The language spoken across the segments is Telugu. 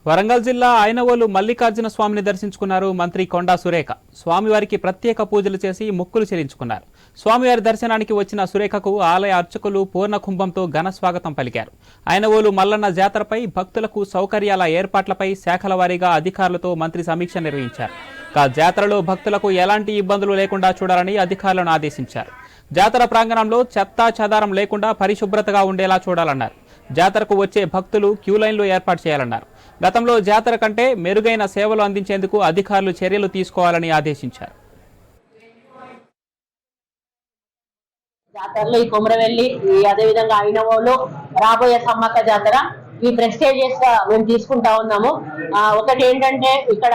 వరంగల్ జిల్లా ఐనవోలు మల్లికార్జున స్వామిని దర్శించుకున్నారు మంత్రి కొండా సురేఖ. స్వామివారికి ప్రత్యేక పూజలు చేసి మొక్కులు చెల్లించుకున్నారు. స్వామివారి దర్శనానికి వచ్చిన సురేఖకు ఆలయ అర్చకులు పూర్ణ కుంభంతో ఘన స్వాగతం పలికారు. ఐనవోలు మల్లన్న జాతరపై భక్తులకు సౌకర్యాల ఏర్పాట్లపై శాఖల వారీగా అధికారులతో మంత్రి సమీక్ష నిర్వహించారు. జాతరలో భక్తులకు ఎలాంటి ఇబ్బందులు లేకుండా చూడాలని అధికారులను ఆదేశించారు. జాతర ప్రాంగణంలో చెత్తా చెదారం లేకుండా పరిశుభ్రతగా ఉండేలా చూడాలన్నారు. జాతరకు వచ్చే భక్తులు క్యూ లైన్లు ఏర్పాటు చేయాలన్నారు. గతంలో జాతర కంటే మెరుగైన సేవలు అందించేందుకు అధికారులు చర్యలు తీసుకోవాలని ఆదేశించారు. జాతరలో ఈ కొమరవెల్లి అదేవిధంగా ఐనవోలు రాబోయే సమ్మక్క జాతర ఈ ప్రెస్టేజియస్ గా మేము తీసుకుంటా ఉన్నాము. ఒకటి ఏంటంటే ఇక్కడ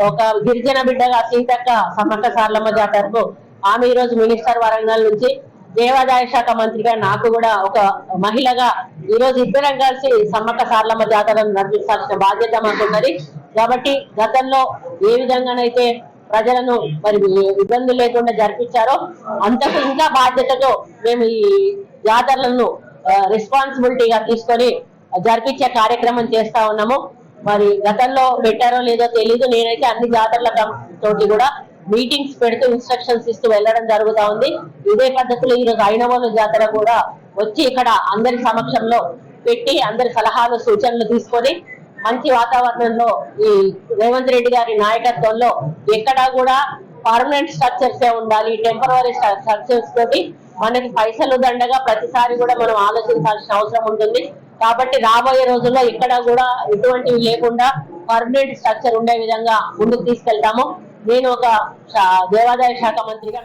ఒక గిరిజన బిడ్డగా సీతక్క సమ్మక్క సారలమ్మ జాతరకు ఆమె ఈ రోజు మినిస్టర్ వరంగల్ నుంచి, దేవాదాయ శాఖ మంత్రిగా నాకు కూడా ఒక మహిళగా ఈ రోజు ఇద్దరం కలిసి సమ్మక్క సారలమ్మ జాతరను నడిపించాల్సిన బాధ్యత మాకున్నది. కాబట్టి గతంలో ఏ విధంగానైతే ప్రజలను మరి ఇబ్బందులు లేకుండా జరిపించారో అంతకు ఇంకా బాధ్యతతో మేము ఈ జాతరలను రెస్పాన్సిబిలిటీగా తీసుకొని జరిపించే కార్యక్రమం చేస్తా ఉన్నాము. మరి గతంలో పెట్టారో లేదో తెలీదు. నేనైతే అన్ని జాతరల తోటి కూడా మీటింగ్స్ పెడుతూ ఇన్స్ట్రక్షన్స్ ఇస్తూ వెళ్ళడం జరుగుతా ఉంది. ఇదే పద్ధతిలో ఈరోజు ఐనవోలు జాతర కూడా వచ్చి ఇక్కడ అందరి సమక్షంలో పెట్టి అందరి సలహాలు సూచనలు తీసుకొని మంచి వాతావరణంలో ఈ రేవంత్ రెడ్డి గారి నాయకత్వంలో ఎక్కడా కూడా పర్మనెంట్ స్ట్రక్చర్స్ ఉండాలి, టెంపరరీ స్ట్రక్చర్స్ తోటి మనకి పైసలు దండగా ప్రతిసారి కూడా మనం ఆలోచించాల్సిన అవసరం ఉంటుంది. కాబట్టి రాబోయే రోజుల్లో ఇక్కడ కూడా ఎటువంటివి లేకుండా పర్మనెంట్ స్ట్రక్చర్ ఉండే విధంగా ముందుకు తీసుకెళ్తాము. నేను ఒక దేవాదాయ శాఖ మంత్రిగా